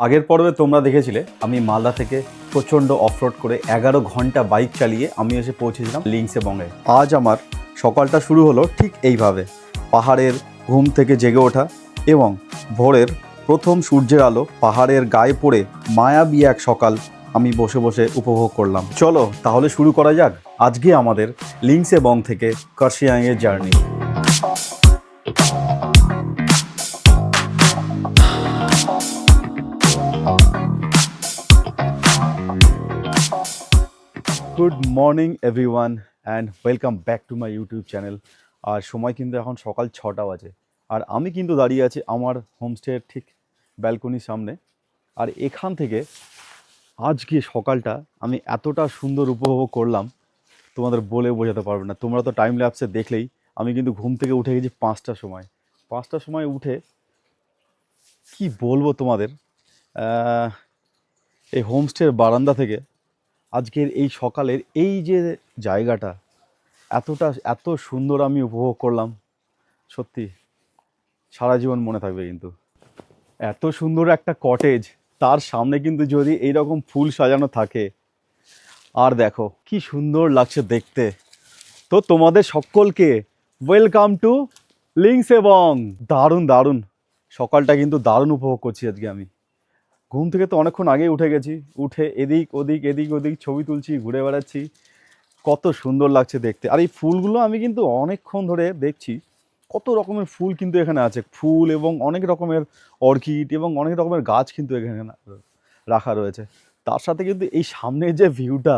আগের পর্বে তোমরা দেখেছিলে আমি মালদা থেকে প্রচণ্ড অফরোড করে 11 ঘন্টা বাইক চালিয়ে আমি এসে পৌঁছেছিলাম লিংসেবংয়ে। আজ আমার সকালটা শুরু হলো ঠিক এইভাবে, পাহাড়ের ঘুম থেকে জেগে ওঠা এবং ভোরের প্রথম সূর্যের আলো পাহাড়ের গায়ে পড়ে মায়াবী এক সকাল আমি বসে বসে উপভোগ করলাম। চলো তাহলে শুরু করা যাক আজকে আমাদের লিংসেবং থেকে কার্শিয়াংয়ের জার্নি। Good morning everyone and welcome back to my YouTube channel. আর সময় কিন্তু এখন সকাল 6টা বাজে, আর আমি কিন্তু দাঁড়িয়ে আছি আমার হোমস্টের ঠিক ব্যালকনির সামনে। আর এখান থেকে আজকে সকালটা আমি এতটা সুন্দর উপভোগ করলাম তোমাদের বলে বোঝাতে পারবে না। তোমরা তো টাইম ল্যাপসে দেখলেই আমি কিন্তু ঘুম থেকে উঠে গেছি 5টার সময়। 5টার সময় উঠে কি বলবো তোমাদের, এই হোমস্টের বারান্দা থেকে আজকের এই সকালের এই যে জায়গাটা এত সুন্দর আমি উপভোগ করলাম, সত্যি সারা জীবন মনে থাকবে। কিন্তু এত সুন্দর একটা কটেজ, তার সামনে কিন্তু যদি এইরকম ফুল সাজানো থাকে, আর দেখো কি সুন্দর লাগছে দেখতে। তো তোমাদের সকলকে ওয়েলকাম টু লিংসেবং। দারুণ দারুণ সকালটা কিন্তু দারুণ উপভোগ করছি আজকে আমি। ঘুম থেকে তো অনেকক্ষণ আগেই উঠে গেছি, উঠে এদিক ওদিক ছবি তুলছি, ঘুরে বেড়াচ্ছি। কত সুন্দর লাগছে দেখতে। আর এই ফুলগুলো আমি কিন্তু অনেকক্ষণ ধরে দেখছি, কত রকমের ফুল কিন্তু এখানে আছে। ফুল এবং অনেক রকমের অর্কিড এবং অনেক রকমের গাছ কিন্তু এখানে রাখা রয়েছে। তার সাথে কিন্তু এই সামনের যে ভিউটা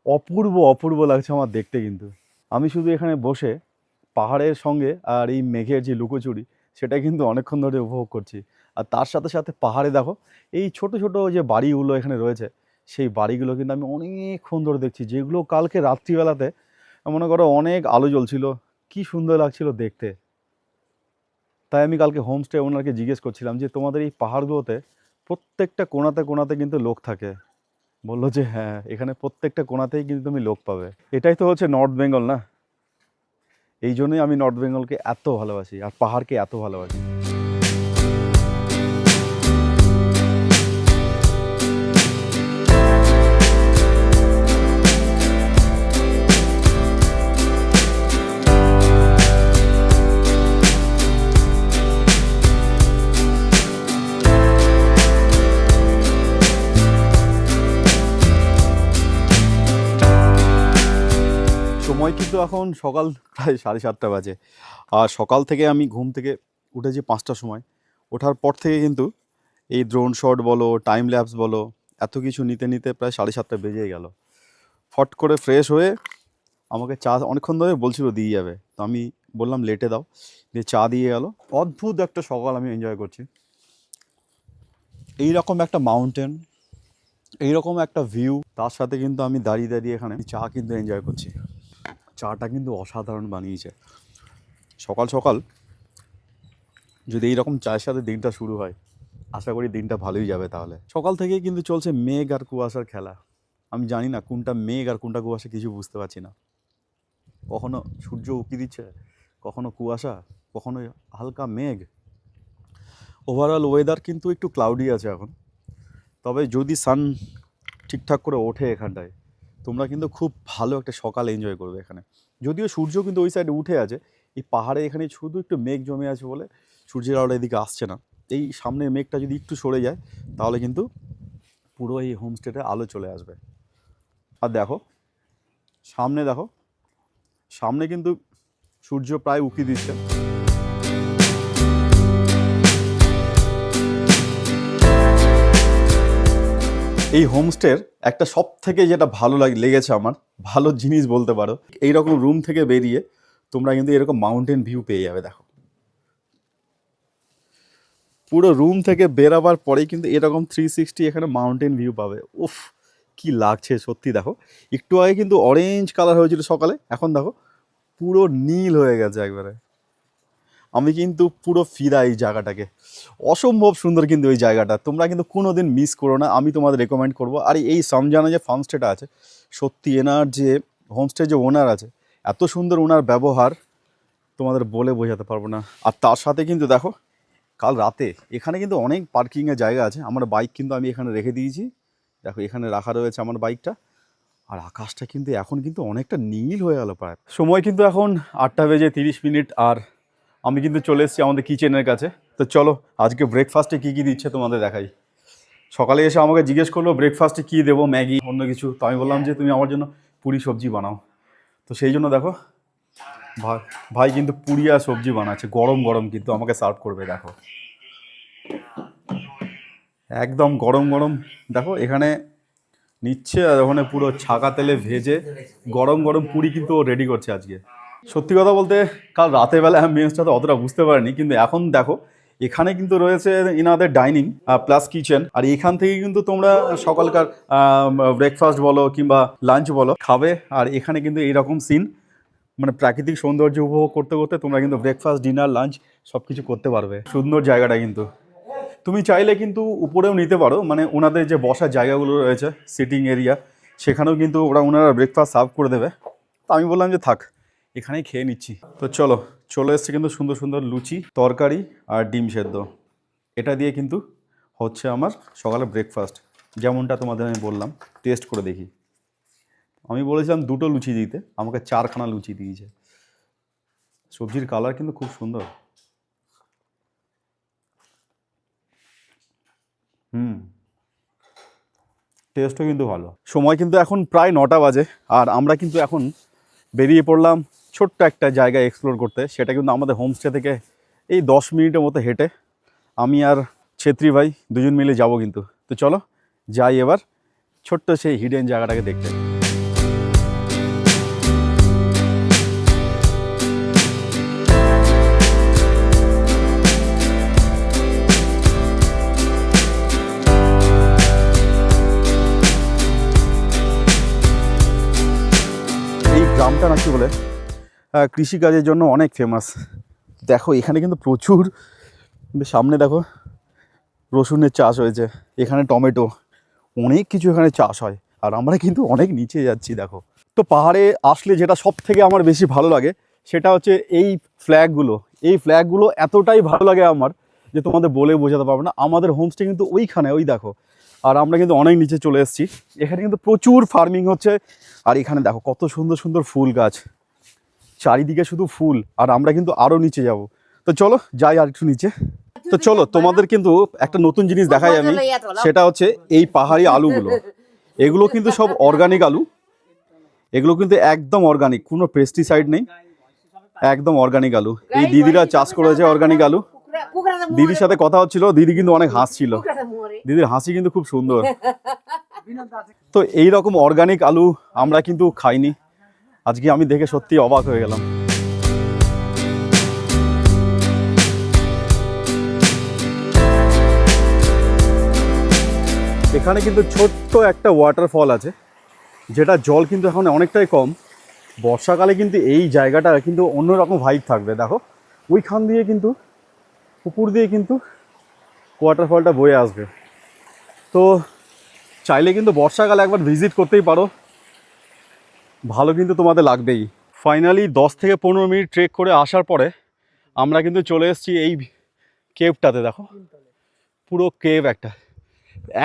অপূর্ব অপূর্ব লাগছে আমার দেখতে। কিন্তু আমি শুধু এখানে বসে পাহাড়ের সঙ্গে আর এই মেঘের যে লুকোচুরি, সেটা কিন্তু অনেকক্ষণ ধরে উপভোগ করছি। আর তার সাথে সাথে পাহাড়ে দেখো এই ছোট ছোট যে বাড়িগুলো এখানে রয়েছে, সেই বাড়িগুলো কিন্তু আমি অনেকক্ষণ ধরে দেখছি, যেগুলো কালকে রাত্রিবেলাতে মনে করো অনেক আলো জ্বলছিল, কি সুন্দর লাগছিল দেখতে। তাই আমি কালকে হোমস্টে ওনারকে জিজ্ঞেস করছিলাম যে তোমাদের এই পাহাড়গুলোতে প্রত্যেকটা কোণাতে কোণাতে কিন্তু লোক থাকে। বললো যে হ্যাঁ, এখানে প্রত্যেকটা কোণাতেই কিন্তু তুমি লোক পাবে। এটাই তো হচ্ছে নর্থ বেঙ্গল না? এই জন্যই আমি নর্থ বেঙ্গলকে এত ভালোবাসি আর পাহাড়কে এত ভালোবাসি। সময় কিন্তু এখন সকাল প্রায় 7:30 বাজে। আর সকাল থেকে আমি ঘুম থেকে উঠেছি 5টার সময়। ওঠার পর থেকে কিন্তু এই ড্রোন শট বলো, টাইম ল্যাপস বলো, এত কিছু নিতে নিতে প্রায় 7:30 বেজেই গেল। ফট করে ফ্রেশ হয়ে আমাকে চা অনেকক্ষণ ধরে বলছিল দিয়ে যাবে, তো আমি বললাম লেটে দাও, দিয়ে চা দিয়ে গেল। অদ্ভুত একটা সকাল আমি এনজয় করছি। এইরকম একটা মাউন্টেন, এইরকম একটা ভিউ, তার সাথে কিন্তু আমি দাঁড়িয়ে দাঁড়িয়ে এখানে চা কিন্তু এনজয় করছি। চাটা কিন্তু অসাধারণ বানিয়েছে। সকাল সকাল যদি এইরকম চায়ের সাথে দিনটা শুরু হয়, আশা করি দিনটা ভালোই যাবে। তাহলে সকাল থেকেই কিন্তু চলছে মেঘ আর কুয়াশার খেলা। আমি জানি না কোনটা মেঘ আর কোনটা কুয়াশা, কিছু বুঝতে পারছি না। কখনো সূর্য উঁকি দিচ্ছে, কখনো কুয়াশা, কখনো হালকা মেঘ। ওভারঅল ওয়েদার কিন্তু একটু ক্লাউডি আছে এখন। তবে যদি সান ঠিকঠাক করে ওঠে এখানটায়, তোমরা কিন্তু খুব ভালো একটা সকাল এনজয় করবে এখানে। যদিও সূর্য কিন্তু ওই সাইডে উঠে আছে, এই পাহাড়ে এখানে শুধু একটু মেঘ জমে আছে বলে সূর্যের আলোটা এদিকে আসছে না। এই সামনের মেঘটা যদি একটু সরে যায়, তাহলে কিন্তু পুরো এই হোমস্টেতে আলো চলে আসবে। আর দেখো সামনে, দেখো সামনে কিন্তু সূর্য প্রায় উঁকি দিচ্ছে। এই হোমস্টের একটা সব থেকে যেটা ভালো লেগেছে আমার, ভালো জিনিস বলতে পারো, এইরকম রুম থেকে বেরিয়ে তোমরা কিন্তু এরকম মাউন্টেন ভিউ পেয়ে যাবে। দেখো পুরো রুম থেকে বেরাবার পরেই কিন্তু এরকম 360 এখানে মাউন্টেন ভিউ পাবে। উফ, কি লাগছে সত্যি। দেখো একটু আগে কিন্তু অরেঞ্জ কালার হয়েছিল সকালে, এখন দেখো পুরো নীল হয়ে গেছে একবারে। আমি কিন্তু পুরো ফিরা এই জায়গাটাকে। অসম্ভব সুন্দর কিন্তু এই জায়গাটা, তোমরা কিন্তু কোনো দিন মিস করো না, আমি তোমাদের রেকমেন্ড করবো। আর এই সামজানা যে ফার্মস্টেটা আছে, সত্যি এনার যে হোমস্টে যে ওনার আছে, এত সুন্দর ওনার ব্যবহার তোমাদের বলে বোঝাতে পারবো না। আর তার সাথে কিন্তু দেখো কাল রাতে এখানে কিন্তু অনেক পার্কিংয়ের জায়গা আছে। আমার বাইক কিন্তু আমি এখানে রেখে দিয়েছি, দেখো এখানে রাখা রয়েছে আমার বাইকটা। আর আকাশটা কিন্তু এখন কিন্তু অনেকটা নীল হয়ে গেল প্রায়। সময় কিন্তু এখন 8:30 আর আমি কিন্তু চলে এসেছি আমাদের কিচেনের কাছে। তো চলো আজকে ব্রেকফাস্টে কী কী দিচ্ছে তোমাদের দেখাই। সকালে এসে আমাকে জিজ্ঞেস করলো ব্রেকফাস্টে কী দেবো, ম্যাগি অন্য কিছু। তো আমি বললাম যে তুমি আমার জন্য পুরি সবজি বানাও। তো সেই জন্য দেখো ভাই কিন্তু পুরি আর সবজি বানাচ্ছে, গরম গরম কিন্তু আমাকে সার্ভ করবে। দেখো একদম গরম গরম, দেখো এখানে নিচ্ছে আর ওখানে পুরো ছাকা তেলে ভেজে গরম গরম পুরি কিন্তু ও রেডি করছে আজকে। সত্যি কথা বলতে কাল রাতের বেলা অ্যাম্বিয়েন্সটা তো অতটা বুঝতে পারিনি, কিন্তু এখন দেখো এখানে কিন্তু রয়েছে ইনাদের ডাইনিং প্লাস কিচেন। আর এখান থেকে কিন্তু তোমরা সকালকার ব্রেকফাস্ট বলো কিংবা লাঞ্চ বলো খাবে। আর এখানে কিন্তু এইরকম সিন, মানে প্রাকৃতিক সৌন্দর্য উপভোগ করতে করতে তোমরা কিন্তু ব্রেকফাস্ট ডিনার লাঞ্চ সব কিছু করতে পারবে। সুন্দর জায়গাটা কিন্তু, তুমি চাইলে কিন্তু উপরেও নিতে পারো, মানে ওনাদের যে বসার জায়গাগুলো রয়েছে সিটিং এরিয়া, সেখানেও কিন্তু ওনারা ব্রেকফাস্ট সার্ভ করে দেবে। তো আমি বললাম যে থাক এখানেই খেয়ে নিচ্ছি। তো চলে এসছে কিন্তু সুন্দর সুন্দর লুচি, তরকারি আর ডিম সেদ্ধ। এটা দিয়ে কিন্তু হচ্ছে আমার সকালে ব্রেকফাস্ট, যেমনটা তোমাদের আমি বললাম। টেস্ট করে দেখি। আমি বলেছিলাম 2টো লুচি দিতে, আমাকে 4খানা লুচি দিয়েছে। সবজির কালার কিন্তু খুব সুন্দর। টেস্টও কিন্তু ভালো। সময় কিন্তু এখন প্রায় 9টা বাজে আর আমরা কিন্তু এখন বেরিয়ে পড়লাম ছোট্ট একটা জায়গা এক্সপ্লোর করতে। সেটা কিন্তু আমাদের হোমস্টে থেকে এই 10 মিনিটের মতো হেঁটে আমি আর ছেত্রী ভাই দুজন মিলে যাব কিন্তু। তো চলো যাই এবার ছোট্ট সেই হিডেন জায়গাটাকে দেখতে। গ্রামটা নাকি বলে কৃষিকাজের জন্য অনেক ফেমাস। দেখো এখানে কিন্তু প্রচুর, সামনে দেখো রসুনের চাষ হয়েছে, এখানে টমেটো, অনেক কিছু এখানে চাষ হয়। আর আমরা কিন্তু অনেক নিচে যাচ্ছি দেখো। তো পাহাড়ে আসলে যেটা সব থেকে আমার বেশি ভালো লাগে সেটা হচ্ছে এই ফ্ল্যাগগুলো এতটাই ভালো লাগে আমার যে তোমাদের বলে বোঝাতে পারবো না। আমাদের হোমস্টে কিন্তু ওইখানে, ওই দেখো। আর আমরা কিন্তু অনেক নিচে চলে এসেছি। এখানে কিন্তু প্রচুর ফার্মিং হচ্ছে। আর এখানে দেখো কত সুন্দর সুন্দর ফুল গাছ, চারিদিকে শুধু ফুল। আর আমরা কিন্তু আরও নিচে যাব। তো চলো যাই আর একটু নিচে। তো চলো তোমাদের কিন্তু একটা নতুন জিনিস দেখাই আমি, সেটা হচ্ছে এই পাহাড়ি আলুগুলো। এগুলো কিন্তু সব অর্গানিক আলু, এগুলো কিন্তু একদম অর্গানিক, কোনো পেস্টিসাইড নেই, একদম অর্গানিক আলু। এই দিদিরা চাষ করেছে অর্গানিক আলু। দিদির সাথে কথা হচ্ছিল, দিদি কিন্তু অনেক হাসছিল, দিদির হাসি কিন্তু খুব সুন্দর। তো এই রকম অর্গানিক আলু আমরা কিন্তু খাইনি, আজকে আমি দেখে সত্যি অবাক হয়ে গেলাম। এখানে কিন্তু ছোট্ট একটা ওয়াটারফল আছে, যেটা জল কিন্তু এখন অনেকটাই কম। বর্ষাকালে কিন্তু এই জায়গাটা কিন্তু অন্যরকম ভাইব থাকবে। দেখো ওইখান দিয়ে কিন্তু পুকুর দিয়ে কিন্তু ওয়াটারফলটা বয়ে আসবে। তো চাইলে কিন্তু বর্ষাকালে একবার ভিজিট করতেই পারো, ভালো কিন্তু তোমাদের লাগবেই। ফাইনালি 10 থেকে 15 মিনিট ট্রেক করে আসার পরে আমরা কিন্তু চলে এসেছি এই কেভটাতে। দেখো পুরো কেভ,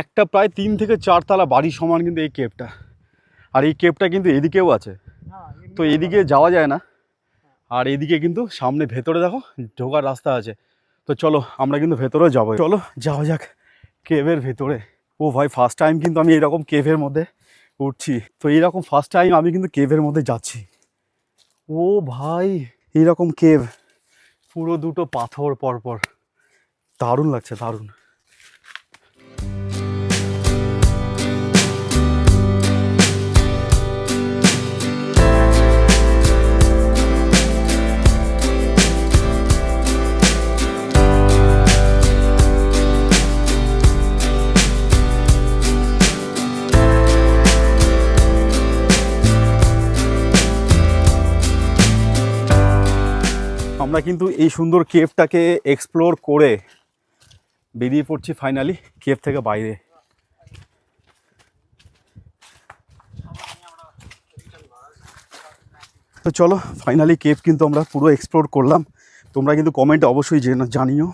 একটা প্রায় 3 থেকে 4 তলা বাড়ি সমান কিন্তু এই কেভটা। আর এই কেভটা কিন্তু এদিকেও আছে, তো এদিকে যাওয়া যায় না। আর এদিকে কিন্তু সামনে ভেতরে দেখো ঢোকার রাস্তা আছে। তো চলো আমরা কিন্তু ভেতরেও যাবো, চলো যাওয়া যাক কেভের ভেতরে। ও ভাই ফার্স্ট টাইম কিন্তু আমি এরকম কেভের মধ্যে উঠছি। তো এইরকম ফার্স্ট টাইম আমি কিন্তু কেভের মধ্যে যাচ্ছি। ও ভাই এইরকম কেভ, পুরো 2টো পাথর পরপর, দারুণ লাগছে, দারুণ। আমরা কিন্তু এই সুন্দর কেভটাকে এক্সপ্লোর করে বেরিয়ে পড়ছি ফাইনালি কেভ থেকে বাইরে। তো চলো ফাইনালি কেভ কিন্তু আমরা পুরো এক্সপ্লোর করলাম। তোমরা কিন্তু কমেন্টে অবশ্যই জানিও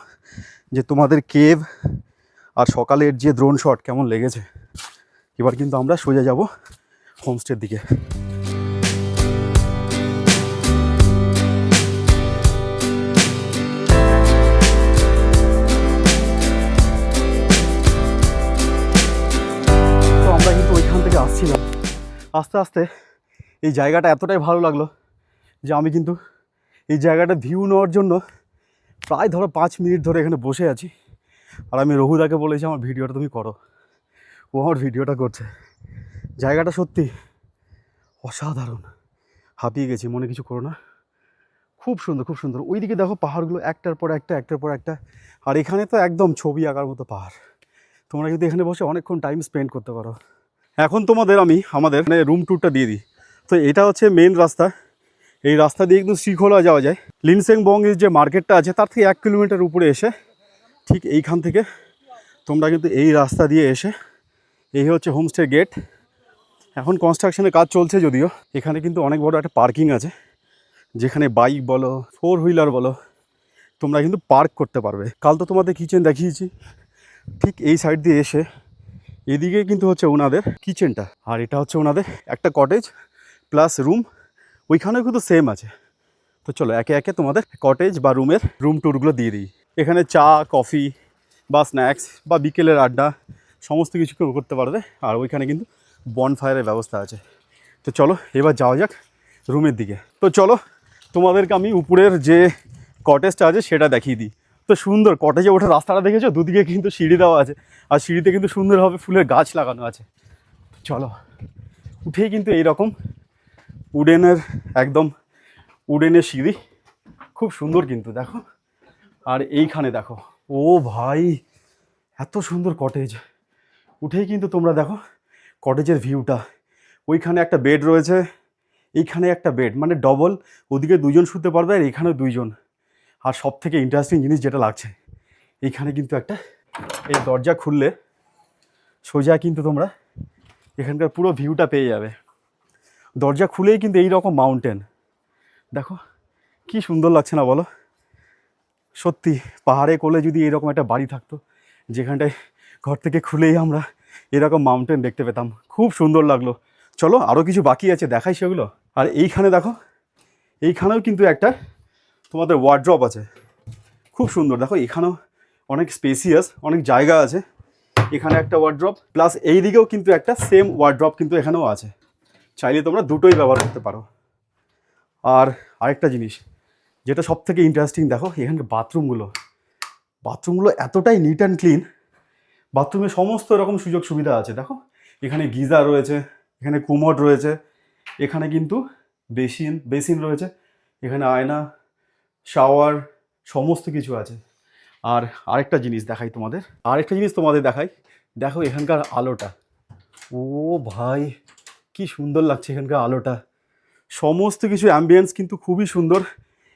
যে তোমাদের কেভ আর সকালের যে ড্রোন শট কেমন লেগেছে। এবার কিন্তু আমরা সোজা যাব হোমস্টের দিকে। তো আমরা কিন্তু ওইখান থেকে আসছিলাম, আস্তে আস্তে এই জায়গাটা এতটাই ভালো লাগলো যে আমি কিন্তু এই জায়গাটা ভিউ নেওয়ার জন্য প্রায় ধরো 5 মিনিট ধরে এখানে বসে আছি। আর আমি রঘুদাকে বলেছি আমার ভিডিওটা তুমি করো, ও আমার ভিডিওটা করছে। জায়গাটা সত্যি অসাধারণ, হাঁপিয়ে গেছি, মনে কিছু করো না। খুব সুন্দর, খুব সুন্দর। ওইদিকে দেখো পাহাড়গুলো একটার পর একটা, একটার পর একটা। আর এখানে তো একদম ছবি আঁকার মতো পাহাড়, তোমরা কিন্তু এখানে বসে অনেকক্ষণ টাইম স্পেন্ড করতে পারো। এখন তোমাদের আমি আমাদের রুম ট্যুরটা দিয়ে দিই। তো এটা হচ্ছে মেন রাস্তা, এই রাস্তা দিয়ে কিন্তু শ্রীখোলা যাওয়া যায়। লিনসেংবংয়ের যে মার্কেটটা আছে তার থেকে 1 কিলোমিটার উপরে এসে ঠিক এইখান থেকে তোমরা কিন্তু এই রাস্তা দিয়ে এসে, এই হচ্ছে হোমস্টে গেট। এখন কনস্ট্রাকশনের কাজ চলছে যদিও, এখানে কিন্তু অনেক বড় একটা পার্কিং আছে, যেখানে বাইক বলো 4 হুইলার বলো তোমরা কিন্তু পার্ক করতে পারবে। কাল তো তোমাদের কিচেন দেখিয়েছি, ঠিক এই সাইড দিয়ে এসে এদিকে কিন্তু হচ্ছে ওনাদের কিচেনটা, আর এটা হচ্ছে ওনাদের একটা কটেজ প্লাস রুম, ওইখানেও কিন্তু সেম আছে। তো চলো একে একে তোমাদের কটেজ বা রুম ট্যুরগুলো দিয়ে দিই। এখানে চা, কফি বা স্ন্যাক্স বা বিকেলের আড্ডা সমস্ত কিছু করতে পারবে। আর ওইখানে কিন্তু বনফায়ারের ব্যবস্থা আছে। তো চলো এবার যাওয়া যাক রুমের দিকে। তো চলো তোমাদেরকে আমি উপরের যে কটেজটা আছে সেটা দেখিয়ে দিই। তো সুন্দর কটেজে ওঠার রাস্তাটা দেখেছো, দুদিকে কিন্তু সিঁড়ি দেওয়া আছে, আর সিঁড়িতে কিন্তু সুন্দরভাবে ফুলের গাছ লাগানো আছে। চলো উঠেই কিন্তু এইরকম উডেনের সিঁড়ি, খুব সুন্দর কিন্তু দেখো। আর এইখানে দেখো, ও ভাই এত সুন্দর কটেজ। উঠেই কিন্তু তোমরা দেখো কটেজের ভিউটা, ওইখানে একটা বেড রয়েছে, এইখানে একটা বেড মানে ডবল, ওদিকে 2 জন শুতে পারবে আর এখানেও 2 জন। আর সব থেকে ইন্টারেস্টিং জিনিস যেটা লাগছে, এইখানে কিন্তু একটা, এই দরজা খুললে সোজা কিন্তু তোমরা এখানকার পুরো ভিউটা পেয়ে যাবে। দরজা খুলেই কিন্তু এই রকম মাউন্টেন দেখো, কি সুন্দর লাগছে না বলো। সত্যি পাহাড়ে কোলে যদি এরকম একটা বাড়ি থাকতো, যেখানটায় ঘর থেকে খুলেই আমরা এরকম মাউন্টেন দেখতে পেতাম, খুব সুন্দর লাগলো। চলো আরও কিছু বাকি আছে দেখাই সেগুলো। আর এইখানে দেখো, এইখানেও কিন্তু একটা তোমাদের ওয়ার্ড্রপ আছে, খুব সুন্দর দেখো। এখানেও অনেক স্পেসিয়াস, অনেক জায়গা আছে। এখানে একটা ওয়ার্ড্রপ প্লাস এই দিকেও কিন্তু একটা সেম ওয়ার্ড্রপ কিন্তু এখানেও আছে, চাইলে তোমরা দুটোই ব্যবহার করতে পারো। আর আরেকটা জিনিস যেটা সব থেকে ইন্টারেস্টিং দেখো, এখানকার বাথরুমগুলো এতটাই নিট অ্যান্ড ক্লিন। বাথরুমে সমস্ত রকম সুযোগ সুবিধা আছে দেখো। এখানে গিজার রয়েছে, এখানে কুমোড রয়েছে, এখানে কিন্তু বেসিন রয়েছে, এখানে আয়না, শাওয়ার, সমস্ত কিছু আছে। আর আরেকটা জিনিস দেখাই, দেখো এখানকার আলোটা, ও ভাই কি সুন্দর লাগছে এখানকার আলোটা। সমস্ত কিছু অ্যাম্বিয়েন্স কিন্তু খুবই সুন্দর।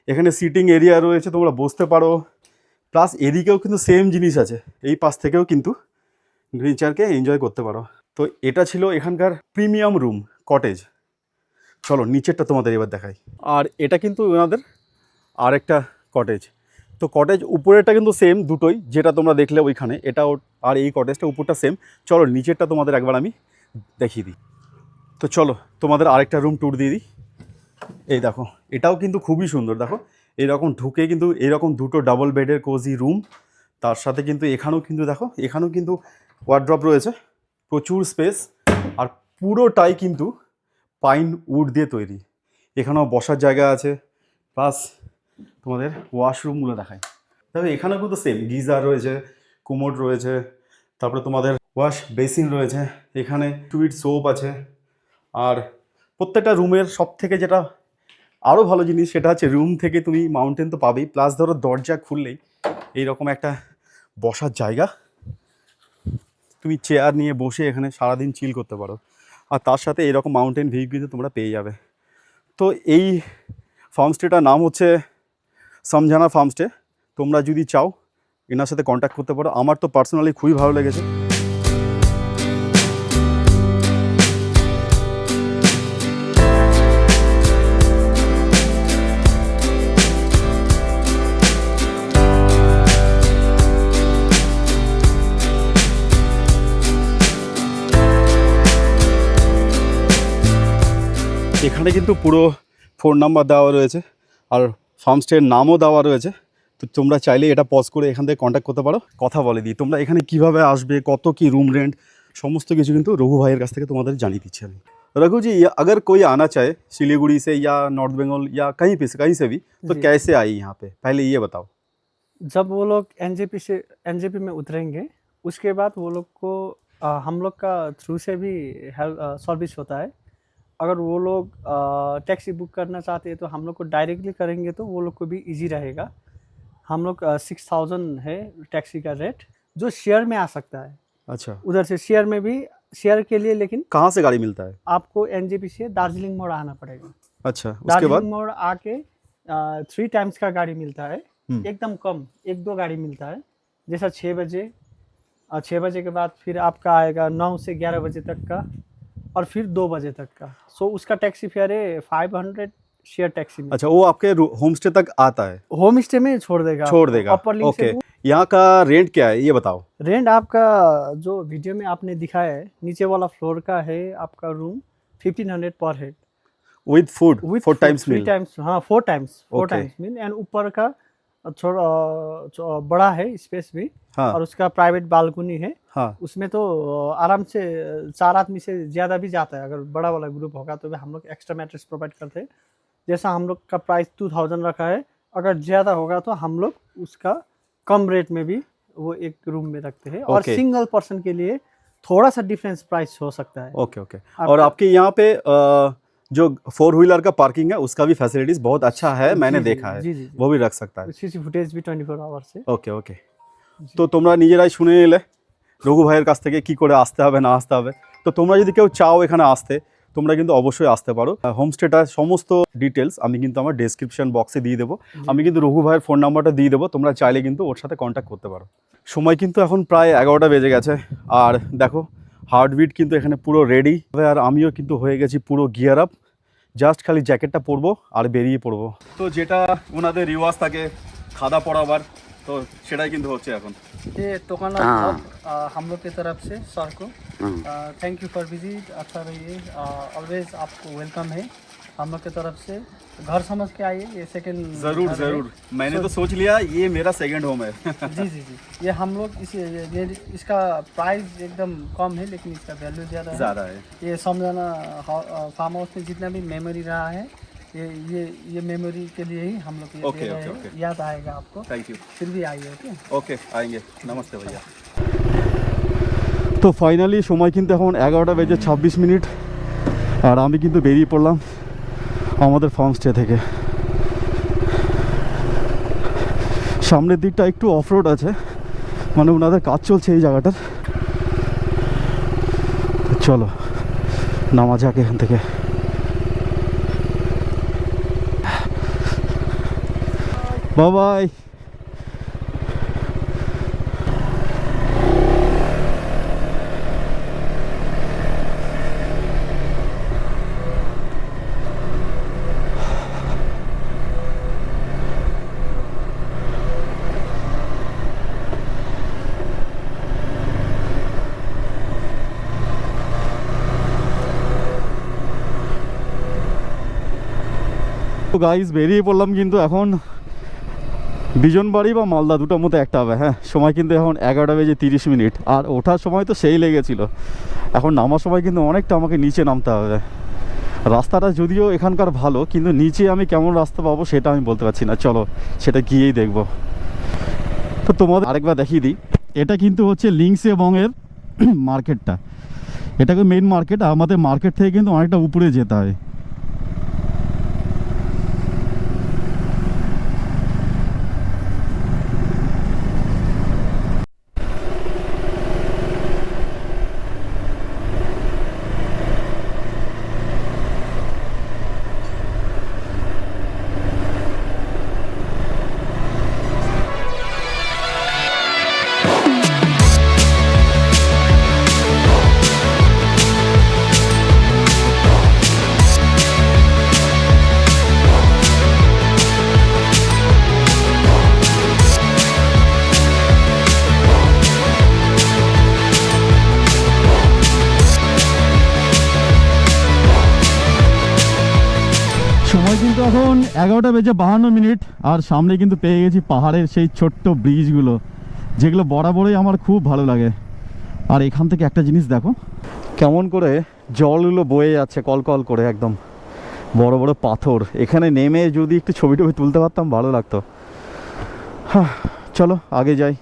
এখানে সিটিং এরিয়া রয়েছে, তোমরা বসতে পারো, প্লাস এদিকেও কিন্তু সেম জিনিস আছে, এই পাশ থেকেও কিন্তু নেচারকে এনজয় করতে পারো। তো এটা ছিল এখানকার প্রিমিয়াম রুম কটেজ। চলো নিচেরটা তোমাদের এবার দেখাই। আর এটা কিন্তু ওনাদের আরেকটা কটেজ। তো কটেজ উপরেরটা কিন্তু সেম দুটোই, যেটা তোমরা দেখলে ওইখানে, এটাও আর এই কটেজটা উপরটা সেম। চলো নিচেরটা তোমাদের একবার আমি দেখিয়ে দিই। তো চলো তোমাদের আরেকটা রুম ট্যুর দিয়ে দিই। এই দেখো, এটাও কিন্তু খুবই সুন্দর দেখো। এইরকম ঢুকে কিন্তু এইরকম দুটো ডাবল বেডের কোজি রুম, তার সাথে কিন্তু এখানেও কিন্তু দেখো, এখানেও কিন্তু ওয়ার্ড্রপ রয়েছে, প্রচুর স্পেস। আর পুরোটাই কিন্তু পাইন উড দিয়ে তৈরি। এখানেও বসার জায়গা আছে, প্লাস তোমাদের ওয়াশরুমগুলো দেখায় দেখো। এখানেও কিন্তু সেম গিজার রয়েছে, কুমোড রয়েছে, তারপরে তোমাদের ওয়াশ বেসিন রয়েছে, এখানে টুইট সোপ আছে। আর প্রত্যেকটা রুমের সব থেকে যেটা আরও ভালো জিনিস সেটা হচ্ছে রুম থেকে তুমি মাউন্টেন তো পাবেই, প্লাস ধরো দরজা খুললেই এইরকম একটা বসার জায়গা, তুমি চেয়ার নিয়ে বসে এখানে সারাদিন চিল করতে পারো। আর তার সাথে এরকম মাউন্টেন ভিউ কিন্তু তোমরা পেয়ে যাবে। তো এই ফার্মস্টেটার নাম হচ্ছে সমঝানা ফার্মস্টে। তোমরা যদি চাও এনার সাথে কন্ট্যাক্ট করতে পারো। আমার তো পার্সোনালি খুবই ভালো লেগেছে। এখানে কিন্তু পুরো ফোন নাম্বার দেওয়া রয়েছে আর ফার্মস্টের নামও দেওয়া রয়েছে। তো তোমরা চাইলে এটা পজ করে এখান থেকে কন্ট্যাক্ট করতে পারো। কথা বলে দিই তোমরা এখানে কিভাবে আসবে, কত কি রুম রেন্ট, সমস্ত কিছু কিন্তু রঘু ভাইয়ের কাছ থেকে তোমাদের জানিয়ে দিচ্ছি আমি। रघु जी, अगर कोई आना चाहे सिलीगुड़ी से या नॉर्थ बंगाल या कहीं से भी, तो कैसे आई यहाँ पे, पहले ये बताओ। जब वो लोग एनजेपी में उतरेंगे उसके बाद वो लोग को हम लोग का थ्रू से भी सर्विस होता है। अगर वो लोग टैक्सी बुक करना चाहते हैं तो हम लोग को डायरेक्टली करेंगे तो वो लोग को भी इजी रहेगा। हम लोग 6000 है टैक्सी का रेट, जो शेयर में आ सकता है। अच्छा, उधर से शेयर में भी, शेयर के लिए लेकिन कहाँ से गाड़ी मिलता है? आपको एनजेपी से दार्जिलिंग मोड़ आना पड़ेगा। अच्छा, उसके बाद मोड़ आके 3 टाइम्स का गाड़ी मिलता है, एकदम कम 1-2 गाड़ी मिलता है। जैसा 6 बजे, 6 बजे के बाद फिर आपका आएगा 9 से 11 बजे तक का, और फिर 2 बजे तक का। सो उसका टैक्सी फेयर है 500 शेयर टैक्सी में। अच्छा, वो आपके होम स्टे तक आता है? होम स्टे में छोड़ देगा। अपर लिंक से। यहाँ का रेंट क्या है ये बताओ। रेंट आपका जो वीडियो में आपने दिखाया है, नीचे वाला फ्लोर का है आपका room 1500 per head with food, 4 times meal. 4 times meal. And ऊपर का थोड़ा बड़ा है स्पेस भी। हाँ। और उसका प्राइवेट बालकनी है। हाँ। उसमें तो आराम से 4 आदमी से ज़्यादा भी जाता है। अगर बड़ा वाला ग्रुप होगा तो भी हम लोग एक्स्ट्रा मैट्रेस प्रोवाइड करते हैं। जैसा हम लोग का प्राइस 2000 रखा है, अगर ज़्यादा होगा तो हम लोग उसका कम रेट में भी वो एक रूम में रखते हैं। और सिंगल पर्सन के लिए थोड़ा सा डिफरेंस प्राइस हो सकता है। ओके। और आपके यहाँ पे जो 4 व्हीलर का पार्किंग है उसका भी फैसिलिटीज बहुत अच्छा है, मैंने देखा है। जी। वो भी रख सकता है। सीसी फुटेज भी 24 आवर्स है। ओके। তো তোমরা নিজেরাই শুনে নিলে রঘু ভাইয়ের কাছ থেকে কি করে আসতে হবে না আসতে হবে। তো তোমরা যদি কেউ চাও এখানে আসতে, তোমরা কিন্তু অবশ্যই আসতে পারো। হোমস্টেটার সমস্ত ডিটেলস আমি কিন্তু আমার ডেসক্রিপশন বক্সে দিয়ে দেবো। আমি কিন্তু রঘু ভাইয়ের ফোন নাম্বারটা দিয়ে দেবো, তোমরা চাইলে কিন্তু ওর সাথে কন্ট্যাক্ট করতে পারো। সময় কিন্তু এখন প্রায় 11টা বেজে গেছে। আর দেখো হার্টবিট কিন্তু এখানে পুরো রেডি। আর আমিও কিন্তু হয়ে গেছি পুরো গিয়ার আপ, জাস্ট খালি জ্যাকেটটা পরবো আর বেরিয়ে পড়বো। তো যেটা ওনাদের রিওয়াজ থাকে খাওয়া পড়াবার, तो সেটাই কিন্তু হচ্ছে এখন। ये टोकन हम लोग की तरफ से सर को थैंक यू फॉर विजिट। अच्छा रहिए, ऑलवेज आपको वेलकम है हम लोग की तरफ से। घर समझ के आइए, ये सेकंड ज़रूर मैंने तो सोच लिया ये मेरा सेकंड होम है। जी। ये हम लोग इसका प्राइस एकदम कम है लेकिन इसका वैल्यू ज़्यादा है। ये समझाना फार्म हाउस में जितना भी मेमोरी रहा है, ये मेमोरी के लिए ही हम लोग ये दे रहे हैं। याद आएगा आपको। Thank you. फिर भी आइए। ओके आएंगे। नमस्ते भैया। তো ফাইনালি সময় কিন্তু এখন 11টা বেজে 26 মিনিট আর আমি কিন্তু বেরিয়ে পড়লাম আমাদের ফার্মস্টে থেকে। সামনের দিকটা একটু অফরোড আছে, মানে ওনাদের কাজ চলছে এই জায়গাটার। চলো নামা যাক এখান থেকে। বাই। তো গাইস বেরিয়ে পড়লাম কিন্তু এখন বিজনবাড়ি বা মালদা দুটোর মধ্যে একটা হবে। হ্যাঁ, সময় কিন্তু এখন 11টা বেজে 30 মিনিট। আর ওঠার সময় তো সেই লেগেছিল, এখন নামার সময় কিন্তু অনেকটা আমাকে নিচে নামতে হবে। রাস্তাটা যদিও এখানকার ভালো, কিন্তু নিচে আমি কেমন রাস্তা পাবো সেটা আমি বলতে পারছি না। চলো সেটা গিয়েই দেখবো। তো তোমাদের আরেকবার দেখিয়ে দিই, এটা কিন্তু হচ্ছে লিংস এবং এর মার্কেটটা। এটাকে মেইন মার্কেট, আমাদের মার্কেট থেকে কিন্তু অনেকটা উপরে যেতে হয়। কিন্তু এখন 11:52 আর সামনে কিন্তু পেয়ে গেছি পাহাড়ের সেই ছোট্ট ব্রিজগুলো, যেগুলো বরাবরই আমার খুব ভালো লাগে। আর এখান থেকে একটা জিনিস দেখো কেমন করে জলগুলো বয়ে যাচ্ছে কলকল করে, একদম বড় বড় পাথর। এখানে নেমে যদি একটু ছবি টবি তুলতে পারতাম ভালো লাগতো। হ্যাঁ, চলো আগে যাই।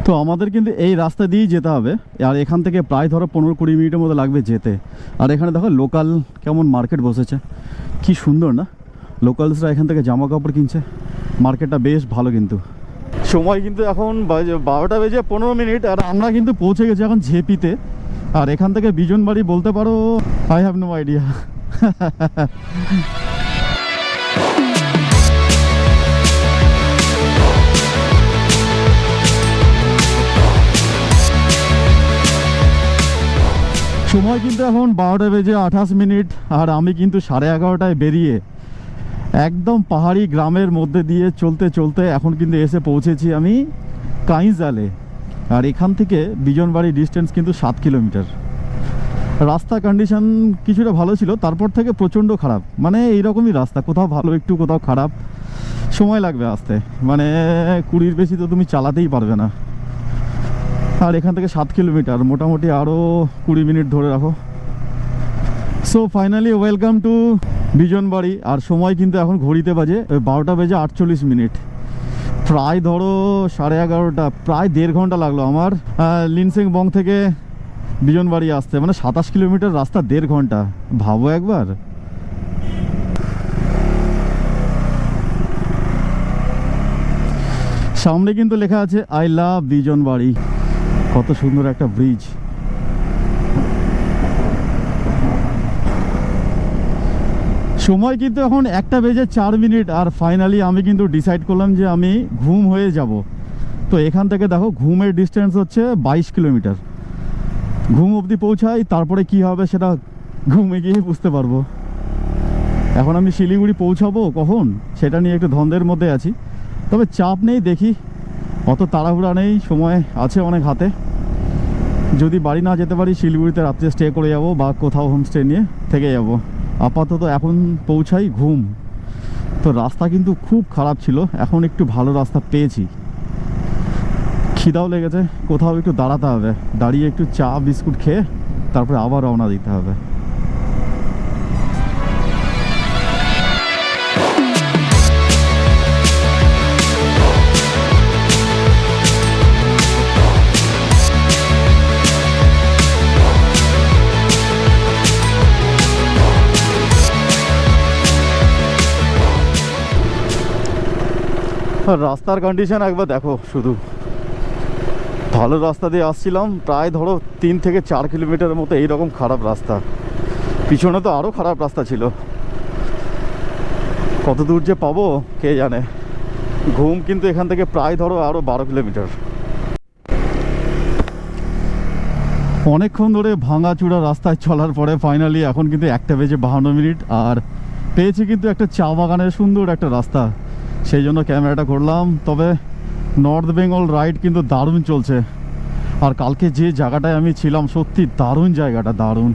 তো আমাদের কিন্তু এই রাস্তা দিয়েই যেতে হবে, আর এখান থেকে প্রায় ধরো 15-20 মিনিটের মতো লাগবে যেতে। আর এখানে দেখো লোকাল কেমন মার্কেট বসেছে, কি সুন্দর না? লোকালসরা এখান থেকে জামা কাপড় কিনছে, মার্কেটটা বেশ ভালো। কিন্তু সময় কিন্তু এখন 12:15, আর আমরা কিন্তু পৌঁছে গেছি এখন ঝেপিতে। আর এখান থেকে বিজনবাড়ি বলতে পারো আই হ্যাভ নো আইডিয়া। সময় কিন্তু এখন 12:28, আর আমি কিন্তু 11:30টায় বেরিয়ে একদম পাহাড়ি গ্রামের মধ্যে দিয়ে চলতে চলতে এখন কিন্তু এসে পৌঁছেছি আমি কাইজালে। আর এখান থেকে বিজনবাড়ি ডিস্টেন্স কিন্তু 7 কিলোমিটার। রাস্তা কন্ডিশন কিছুটা ভালো ছিল, তারপর থেকে প্রচণ্ড খারাপ। মানে এইরকমই রাস্তা, কোথাও ভালো একটু কোথাও খারাপ, সময় লাগবে আসতে। মানে 20-র বেশি তো তুমি চালাতেই পারবে না। আর এখান থেকে 7 কিলোমিটার, মোটামুটি আরও 20 মিনিট ধরে রাখো। So finally welcome to Bijanbari. আর সময় কিন্তু এখন ঘড়িতে বাজে 12:48। প্রায় ধরো 11:30, প্রায় 1.5 ঘন্টা লাগলো আমার লিনসেংবং থেকে বিজনবাড়ি আসতে। মানে 27 কিলোমিটার রাস্তা 1.5 ঘন্টা, ভাবো একবার। সামনে কিন্তু লেখা আছে আই লাভ বিজনবাড়ি, কত সুন্দর একটা ব্রিজ। সময় কিন্তু এখন 1:04। আর ফাইনালি আমি কিন্তু ডিসাইড করলাম যে আমি ঘুম হয়ে যাব। তো এখান থেকে দেখো ঘুমের ডিস্টেন্স হচ্ছে 22 কিলোমিটার। ঘুম অবধি পৌঁছাই, তারপরে কি হবে সেটা ঘুমে গিয়ে বুঝতে পারবো। এখন আমি শিলিগুড়ি পৌঁছাবো কখন সেটা নিয়ে একটু ধন্দের মধ্যে আছি, তবে চাপ নেই, দেখি। অত তাড়াহুড়া নেই, সময় আছে অনেক হাতে। যদি বাড়ি না যেতে পারি শিলিগুড়িতে রাত্রে স্টে করে যাব বা কোথাও হোমস্টে নিয়ে থেকে যাব। আপাতত এখন পৌঁছাই ঘুম। তো রাস্তা কিন্তু খুব খারাপ ছিল, এখন একটু ভালো রাস্তা পেয়েছি। খিদাও লেগেছে, কোথাও একটু দাঁড়াতে হবে, দাঁড়িয়ে একটু চা বিস্কুট খেয়ে তারপরে আবার রওনা দিতে হবে। রাস্তার কন্ডিশন একবার দেখো শুধু। ভালো রাস্তা দিয়ে আসছিলাম, প্রায় ধরো 3-4 কিলোমিটারের মতো এইরকম খারাপ রাস্তা। পিছনে তো আরও খারাপ রাস্তা ছিল, কত দূর যে পাবো কে জানে। ঘুম কিন্তু এখান থেকে প্রায় ধরো আরও 12 কিলোমিটার। অনেকক্ষণ ধরে ভাঙাচুরা রাস্তায় চলার পরে ফাইনালি এখন কিন্তু 1:52। আর পেয়েছি কিন্তু একটা চা বাগানের সুন্দর একটা রাস্তা, সেই জন্য ক্যামেরাটা করলাম। তবে নর্থ বেঙ্গল রাইড কিন্তু দারুণ চলছে। আর কালকে যে জায়গাটায় আমি ছিলাম সত্যি দারুণ জায়গাটা, দারুণ।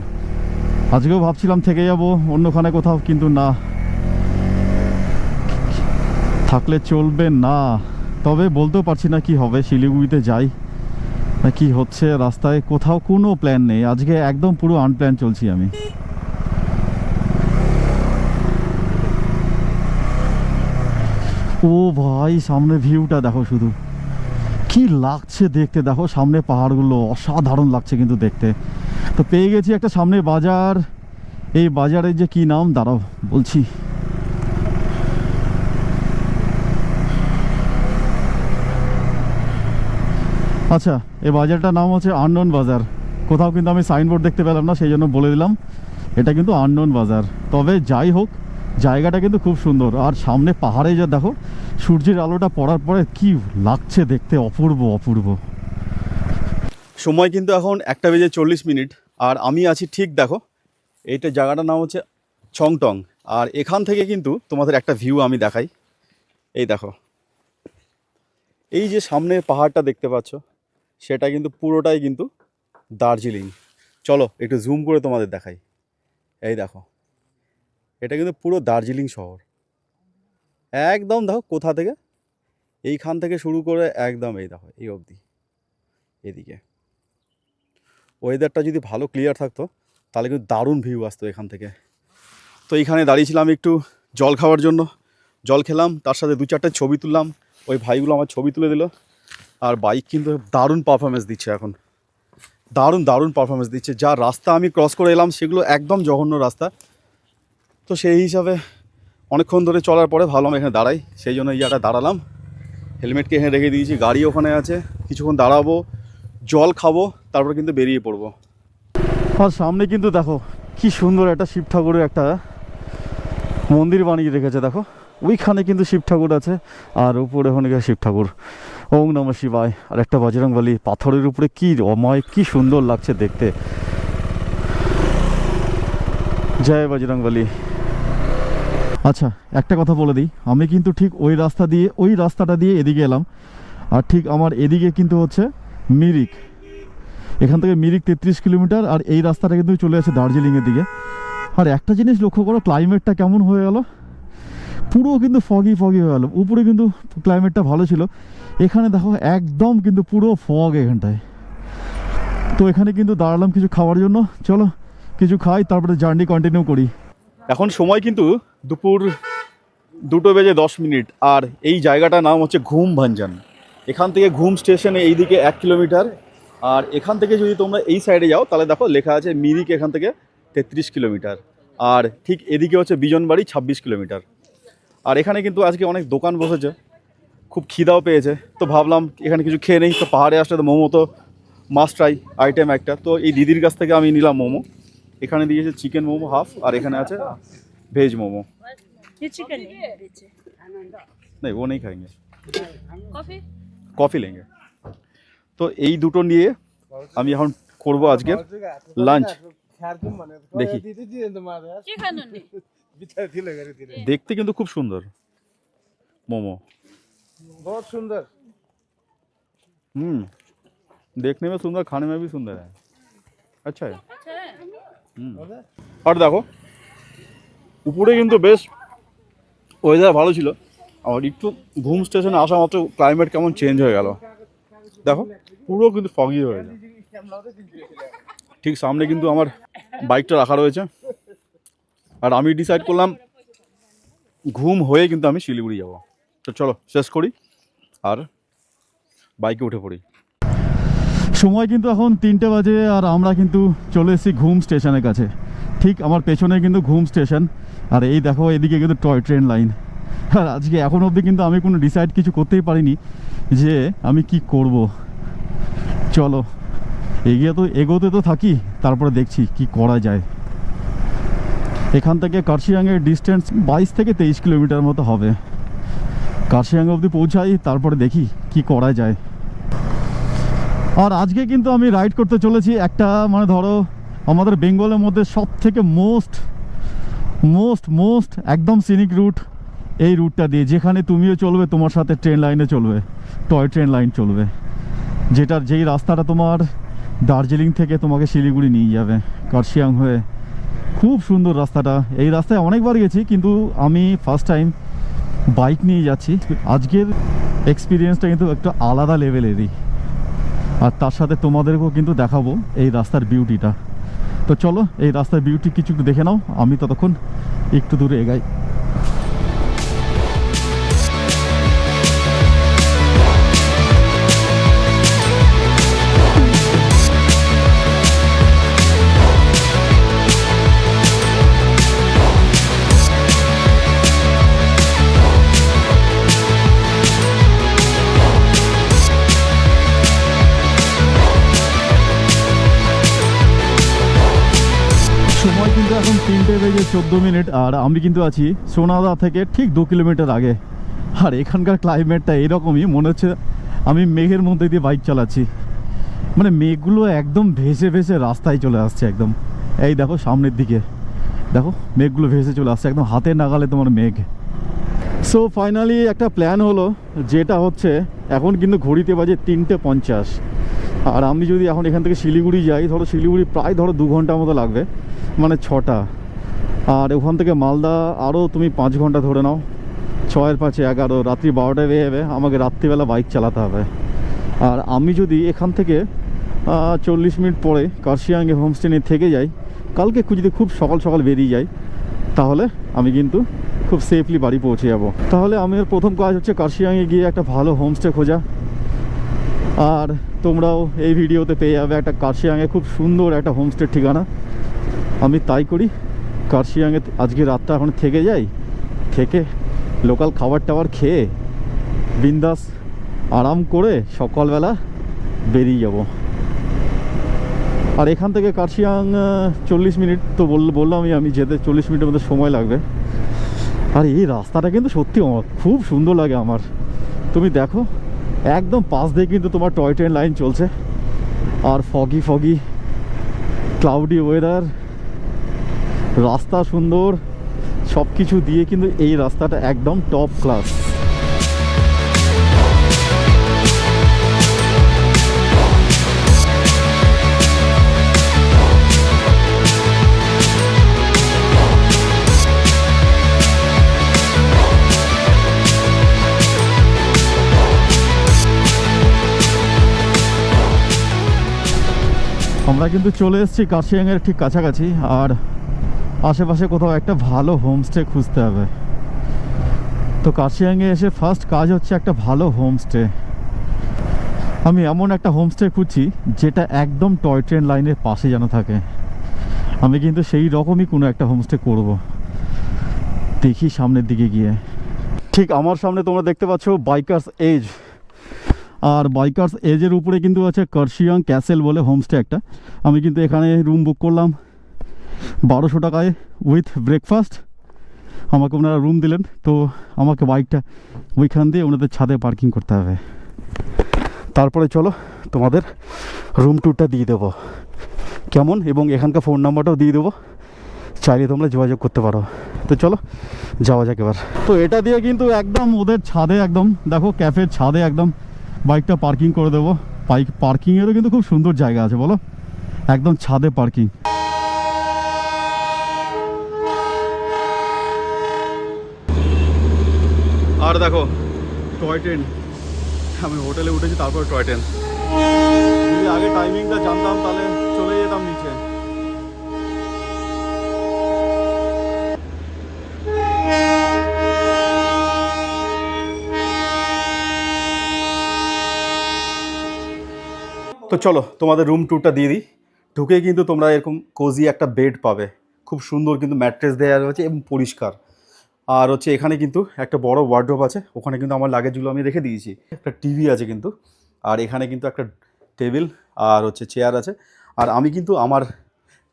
আজকেও ভাবছিলাম থেকে যাব অন্যখানে কোথাও, কিন্তু না, থাকলে চলবে না। তবে বলতেও পারছি না কি হবে, শিলিগুড়িতে যাই না কি হচ্ছে রাস্তায়, কোথাও কোনো প্ল্যান নেই। আজকে একদম পুরো আনপ্ল্যান চলছি আমি। ও ভাই, সামনে ভিউটা দেখো শুধু, কি লাগছে দেখতে। দেখো সামনে পাহাড়গুলো অসাধারণ লাগছে কিন্তু দেখতে। তো পেয়ে গেছি একটা সামনে বাজার। এই বাজারের যে কি নাম দাঁড়াও বলছি। আচ্ছা, এই বাজারটার নাম হচ্ছে আননোন বাজার। কোথাও কিন্তু আমি সাইনবোর্ড দেখতে পেলাম না, সেই জন্য বলে দিলাম এটা কিন্তু আননোন বাজার। তবে যাই হোক, জায়গাটা কিন্তু খুব সুন্দর। আর সামনে পাহাড়ে যা দেখো, সূর্যের আলোটা পড়ার পরে কি লাগছে দেখতে, অপূর্ব অপূর্ব। সময় কিন্তু এখন 1:40। আর আমি আছি ঠিক দেখো, এইটা জায়গাটার নাম হচ্ছে চংটং। আর এখান থেকে কিন্তু তোমাদের একটা ভিউ আমি দেখাই। এই দেখো, এই যে সামনে পাহাড়টা দেখতে পাচ্ছ, সেটা কিন্তু পুরোটাই কিন্তু দার্জিলিং। চলো একটু জুম করে তোমাদের দেখাই। এই দেখো, এটা কিন্তু পুরো দার্জিলিং শহর। একদম দেখো কোথা থেকে, এইখান থেকে শুরু করে একদম এই দেখো এই অবধি। এদিকে ওয়েদারটা যদি ভালো ক্লিয়ার থাকতো তাহলে কিন্তু দারুণ ভিউ আসতো এখান থেকে। তো এইখানে দাঁড়িয়েছিলাম একটু জল খাওয়ার জন্য, জল খেলাম, তার সাথে 2-4টা ছবি তুললাম। ওই ভাইগুলো আমার ছবি তুলে দিল। আর বাইক কিন্তু দারুণ পারফরমেন্স দিচ্ছে এখন, দারুণ দারুণ পারফরমেন্স দিচ্ছে। যা রাস্তা আমি ক্রস করে এলাম সেগুলো একদম জঘন্য রাস্তা। তো সেই হিসাবে অনেকক্ষণ ধরে চলার পরে ভাবলাম এখানে দাঁড়াই, সেই জন্য এই জায়গাটা দাঁড়ালাম। হেলমেটকে এখানে রেখে দিয়েছি, গাড়ি ওখানে আছে, কিছুক্ষণ দাঁড়াবো, জল খাবো, তারপরে কিন্তু বেরিয়ে পড়বো। আর সামনে কিন্তু দেখো কি সুন্দর একটা শিব ঠাকুরের একটা মন্দির বানিয়ে রেখেছে। দেখো ওইখানে কিন্তু শিব ঠাকুর আছে, আর উপরে ওখানে শিব ঠাকুর, ওং নমঃ শিবায়। আর একটা বজরংবলী পাথরের উপরে, কি অময়, কি সুন্দর লাগছে দেখতে। জয় বজরংবলী। আচ্ছা একটা কথা বলে দিই, আমি কিন্তু ঠিক ওই রাস্তাটা দিয়ে এদিকে এলাম। আর ঠিক আমার এদিকে কিন্তু হচ্ছে মিরিক, এখান থেকে মিরিক 33 কিলোমিটার। আর এই রাস্তাটা কিন্তু চলে আসে দার্জিলিংয়ের দিকে। আর একটা জিনিস লক্ষ্য করো, ক্লাইমেটটা কেমন হয়ে গেল, পুরো কিন্তু ফগি হয়ে গেল। উপরে কিন্তু ক্লাইমেটটা ভালো ছিল, এখানে দেখো একদম কিন্তু পুরো ফগ এখানটায়। তো এখানে কিন্তু দাঁড়ালাম কিছু খাওয়ার জন্য। চলো কিছু খাই, তারপরে জার্নি কন্টিনিউ করি। এখন সময় কিন্তু দুপুর 2:10। আর এই জায়গাটার নাম হচ্ছে ঘুম ভাঞ্জান। এখান থেকে ঘুম স্টেশনে এইদিকে 1 কিলোমিটার। আর এখান থেকে যদি তোমরা এই সাইডে যাও তাহলে দেখো লেখা আছে মিরিক এখান থেকে 33 কিলোমিটার। আর ঠিক এদিকে হচ্ছে বিজনবাড়ি 26 কিলোমিটার। আর এখানে কিন্তু আজকে অনেক দোকান বসেছে, খুব খিদাও পেয়েছে, তো ভাবলাম এখানে কিছু খেয়ে নেই। তো পাহাড়ে আসলে তো মোমো তো মাস্ট ট্রাই আইটেম একটা। তো এই দিদির কাছ থেকে আমি নিলাম মোমো। এখানে দিয়েছে চিকেন মোমো হাফ, আর এখানে আছে ভেজ মোমো। नहीं वो नहीं खाएंगे, কফি লেঙ্গে। তো এই দুটো নিয়ে আমি এখন করবো আজকে লাঞ্চ। দেখি, দেখতে কিন্তু খুব সুন্দর मोमो, बहुत सुंदर। देखने में सुंदर, खाने में भी सुंदर है, अच्छा है। আর দেখো উপরে কিন্তু বেশ ওয়েদার ভালো ছিল, আর একটু ঘুম স্টেশনে আসা মাত্র ক্লাইমেট কেমন চেঞ্জ হয়ে গেল। দেখো পুরো কিন্তু ফগি হয়ে যায়। ঠিক সামনে কিন্তু আমার বাইকটা রাখা রয়েছে, আর আমি ডিসাইড করলাম ঘুম হয়ে কিন্তু আমি শিলিগুড়ি যাব। তো চলো শেষ করি আর বাইকে উঠে পড়ি। সময় কিন্তু এখন 3টে বাজে, আর আমরা কিন্তু চলে এসেছি ঘুম স্টেশনের কাছে। ঠিক আমার পেছনে কিন্তু ঘুম স্টেশন, আর এই দেখো এদিকে কিন্তু টয় ট্রেন লাইন। আর আজকে এখন অবধি কিন্তু আমি কোনো ডিসাইড কিছু করতেই পারিনি যে আমি কি করব। চলো এগোতে তো থাকি, তারপরে দেখছি কি করা যায়। এখান থেকে কার্শিয়াংয়ের ডিস্টেন্স 22 থেকে 23 কিলোমিটার মতো হবে। কার্শিয়াং অবধি পৌঁছাই, তারপরে দেখি কি করা যায়। আর আজকে কিন্তু আমি রাইড করতে চলেছি একটা, মানে ধরো আমাদের বেঙ্গলের মধ্যে সব থেকে মোস্ট একদম সিনিক রুট এই রুটটা দিয়ে, যেখানে তুমিও চলবে, তোমার সাথে ট্রেন লাইনে চলবে, টয় ট্রেন লাইন চলবে, যেই রাস্তাটা তোমার দার্জিলিং থেকে তোমাকে শিলিগুড়ি নিয়ে যাবে কার্শিয়াং হয়ে। খুব সুন্দর রাস্তাটা, এই রাস্তায় অনেকবার গেছি, কিন্তু আমি ফার্স্ট টাইম বাইক নিয়ে যাচ্ছি। আজকের এক্সপিরিয়েন্সটা কিন্তু একটা আলাদা লেভেলেরই, আর তার সাথে তোমাদেরকেও কিন্তু দেখাবো এই রাস্তার বিউটিটা। তো চলো এই রাস্তার বিউটি কিছু দেখে নাও, আমি ততক্ষণ একটু দূরে এগাই। সময় কিন্তু এখন 3:14, আর আমি কিন্তু আছি সোনাদা থেকে ঠিক 2 কিলোমিটার আগে। আর এখানকার ক্লাইমেটটা এরকমই, মনে হচ্ছে আমি মেঘের মধ্যে দিয়ে বাইক চালাচ্ছি। মানে মেঘগুলো একদম ভেসে রাস্তায় চলে আসছে একদম। এই দেখো সামনের দিকে, দেখো মেঘগুলো ভেসে চলে আসছে একদম হাতের নাগালে তোমার মেঘ। সো ফাইনালি একটা প্ল্যান হলো, যেটা হচ্ছে এখন কিন্তু ঘড়িতে বাজে 3:50। আর আমি যদি এখন এখান থেকে শিলিগুড়ি যাই, ধরো শিলিগুড়ি প্রায় ধরো 2 ঘন্টার মতো লাগবে, মানে 6টা। আর ওখান থেকে মালদা আরও তুমি 5 ঘন্টা ধরে নাও, 6 × 5 = 11, রাত্রি 12টায় বেরিয়ে যাবে, আমাকে রাত্রিবেলা বাইক চালাতে হবে। আর আমি যদি এখান থেকে 40 মিনিট পরে কার্শিয়াংয়ে হোমস্টে নিয়ে থেকে যাই, কালকে যদি খুব সকাল সকাল বেরিয়ে যাই, তাহলে আমি কিন্তু খুব সেফলি বাড়ি পৌঁছে যাব। তাহলে আমার প্রথম কাজ হচ্ছে কার্শিয়াংয়ে গিয়ে একটা ভালো হোমস্টে খোঁজা। আর তোমরাও এই ভিডিওতে পেয়ে যাবে একটা কার্শিয়াংয়ে খুব সুন্দর একটা হোমস্টের ঠিকানা। আমি তাই করি, কার্শিয়াংয়ে আজকে রাতটা এখন থেকে যাই, থেকে লোকাল খাবার টাবার খেয়ে বিন্দাস আরাম করে সকালবেলা বেরিয়ে যাব। আর এখান থেকে কার্শিয়াং 40 মিনিট তো বললামই, আমি যেতে 40 মিনিটের মধ্যে সময় লাগবে। আর এই রাস্তাটা কিন্তু সত্যি খুব সুন্দর লাগে আমার। তুমি দেখো একদম পাশ দিয়ে কিন্তু তোমার টয় ট্রেন লাইন চলছে, আর ফগি ক্লাউডি ওয়েদার, রাস্তা সুন্দর, সব কিছু দিয়ে কিন্তু এই রাস্তাটা একদম টপ ক্লাস। আমরা কিন্তু চলে এসেছি কার্শিয়াংয়ের ঠিক কাছাকাছি। আর আশেপাশে কোথাও একটা ভালো হোমস্টে খুঁজতে হবে। তো কার্শিয়াংয়ে এসে ফার্স্ট কাজ হচ্ছে একটা ভালো হোমস্টে। আমি এমন একটা হোমস্টে খুঁজছি যেটা একদম টয় ট্রেন লাইনের পাশে যেন থাকে। আমি কিন্তু সেই রকমই কোনো একটা হোমস্টে করব, দেখি সামনের দিকে গিয়ে। ঠিক আমার সামনে তোমরা দেখতে পাচ্ছ বাইকার্স এজ। আর বাইকার্স এজের উপরে কিন্তু আছে কার্শিয়াং ক্যাসেল বলে হোমস্টে একটা। আমি কিন্তু এখানে রুম বুক করলাম 1200 টাকায় উইথ ব্রেকফাস্ট। আমাকে ওনারা রুম দিলেন, তো আমাকে বাইকটা ওইখান দিয়ে ওনাদের ছাদে পার্কিং করতে হবে। তারপরে চলো তোমাদের রুম ট্যুরটা দিয়ে দেবো কেমন, এবং এখানকার ফোন নাম্বারটাও দিয়ে দেবো, চাইলে তোমরা যোগাযোগ করতে পারো। তো চলো যাওয়া যাক এবার। তো এটা দিয়ে কিন্তু একদম ওদের ছাদে, একদম দেখো ক্যাফের ছাদে একদম বাইকটা পার্কিং করে দেবো। বাইক পার্কিংয়েরও কিন্তু খুব সুন্দর জায়গা আছে, বলো, একদম ছাদে পার্কিং। আর দেখো টয় ট্রেন, আমি হোটেলে উঠেছি, তারপর টয় ট্রেন। যদি আগে টাইমিংটা জানতাম তাহলে চলে যেতাম নিচে। তো চলো তোমাদের রুম ট্যুরটা দিয়ে দিই। ঢুকে কিন্তু তোমরা এরকম কোজি একটা বেড পাবে, খুব সুন্দর কিন্তু ম্যাট্রেস দেওয়া রয়েছে এবং পরিষ্কার। আর হচ্ছে এখানে কিন্তু একটা বড় ওয়ার্ডরোব আছে, ওখানে কিন্তু আমার লাগেজগুলো আমি রেখে দিয়েছি। একটা টিভি আছে কিন্তু, আর এখানে কিন্তু একটা টেবিল আর হচ্ছে চেয়ার আছে। আর আমি কিন্তু আমার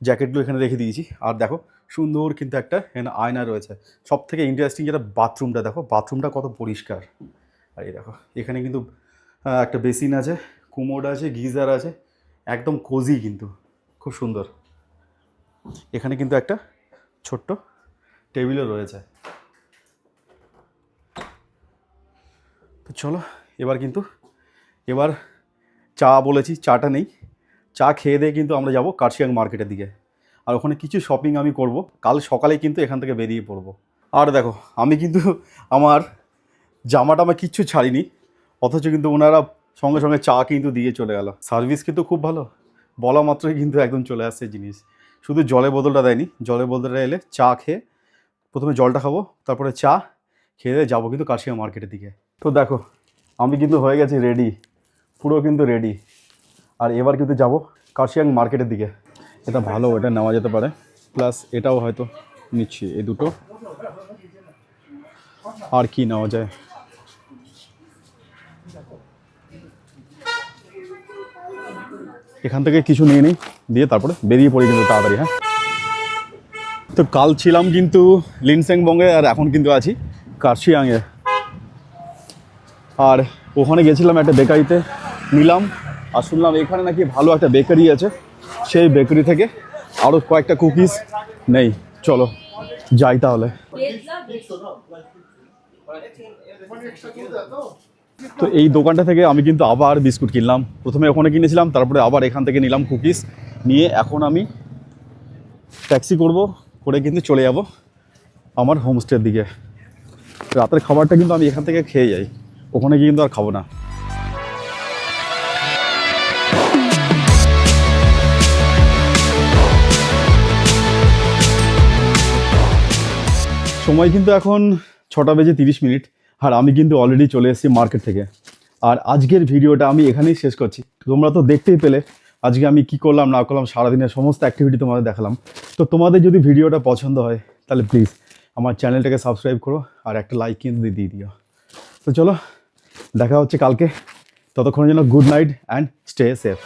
জ্যাকেটগুলো এখানে রেখে দিয়েছি। আর দেখো সুন্দর কিন্তু একটা এখানে আয়না রয়েছে। সব থেকে ইন্টারেস্টিং যেটা বাথরুমটা, দেখো বাথরুমটা কত পরিষ্কার। আর এই দেখো এখানে কিন্তু একটা বেসিন আছে, কুমোড আছে, গিজার আছে, একদম কোজি কিন্তু খুব সুন্দর। এখানে কিন্তু একটা ছোট্ট টেবিলও রয়েছে। তো চলো এবার চা বলেছি, চাটা নেই, চা খেয়ে দিয়ে কিন্তু আমরা যাব কার্শিয়াং মার্কেটের দিকে। আর ওখানে কিছু শপিং আমি করব, কাল সকালে কিন্তু এখান থেকে বেরিয়ে পড়বো। আর দেখো আমি কিন্তু আমার জামাটা আমার কিচ্ছু ছাড়িনি, অথচ কিন্তু ওনারা সঙ্গে সঙ্গে চা কিন্তু দিয়ে চলে গেল। সার্ভিস কিন্তু খুব ভালো, বলা মাত্রই কিন্তু একদম চলে আসছে জিনিস। শুধু জলের বোতলটা দেয়নি, জলের বোতলটা এলে চা খেয়ে, প্রথমে জলটা খাবো, তারপরে চা খেয়ে যাবো কিন্তু কার্শিয়াং মার্কেটের দিকে। তো দেখো আমি কিন্তু হয়ে গেছি রেডি, পুরো কিন্তু রেডি। আর এবার কিন্তু যাব কার্শিয়াং মার্কেটের দিকে। এটা ভালো, এটা নেওয়া যেতে পারে, প্লাস এটাও হয়তো নিচ্ছি, এই দুটো। আর কি নেওয়া যায়, এখান থেকে কিছু নিয়ে নিই, দিয়ে তারপরে বেরিয়ে পড়ি কিন্তু তাড়াতাড়ি। হ্যাঁ, তো কাল ছিলাম কিন্তু লিনসেংবঙ্গে, আর এখন কিন্তু আছি কার্শিয়াংয়ে। আর ওখানে গেছিলাম একটা বেকারিতে, নিলাম, আর শুনলাম এখানে নাকি ভালো একটা বেকারি আছে, সেই বেকারি থেকে আরও কয়েকটা কুকিজ নেই। চলো যাই তাহলে। তো এই দোকানটা থেকে আমি কিন্তু আবার বিস্কুট কিনলাম, প্রথমে ওখানে কিনেছিলাম, তারপরে আবার এখান থেকে নিলাম কুকিজ নিয়ে। এখন আমি ট্যাক্সি করে কিন্তু চলে যাব আমার হোমস্টের দিকে। রাতের খাবারটা কিন্তু আমি এখান থেকে খেয়ে যাই, ওখানে গিয়ে কিন্তু আর খাবো না। সময় কিন্তু এখন 6:30, আর আমি কিন্তু অলরেডি চলে এসেছি মার্কেট থেকে। আর আজকের ভিডিওটা আমি এখানেই শেষ করছি। তোমরা তো দেখতেই পেলে আজকে আমি কি করলাম না করলাম, সারাদিনের সমস্ত অ্যাক্টিভিটি তোমাদের দেখালাম। তো তোমাদের যদি ভিডিওটা পছন্দ হয় তাহলে প্লিজ আমার চ্যানেলটাকে সাবস্ক্রাইব করো আর একটা লাইক কিন্তু দিয়ে দিও। তো চলো, দেখা হচ্ছে কালকে, ততক্ষণের জন্য good night and stay safe.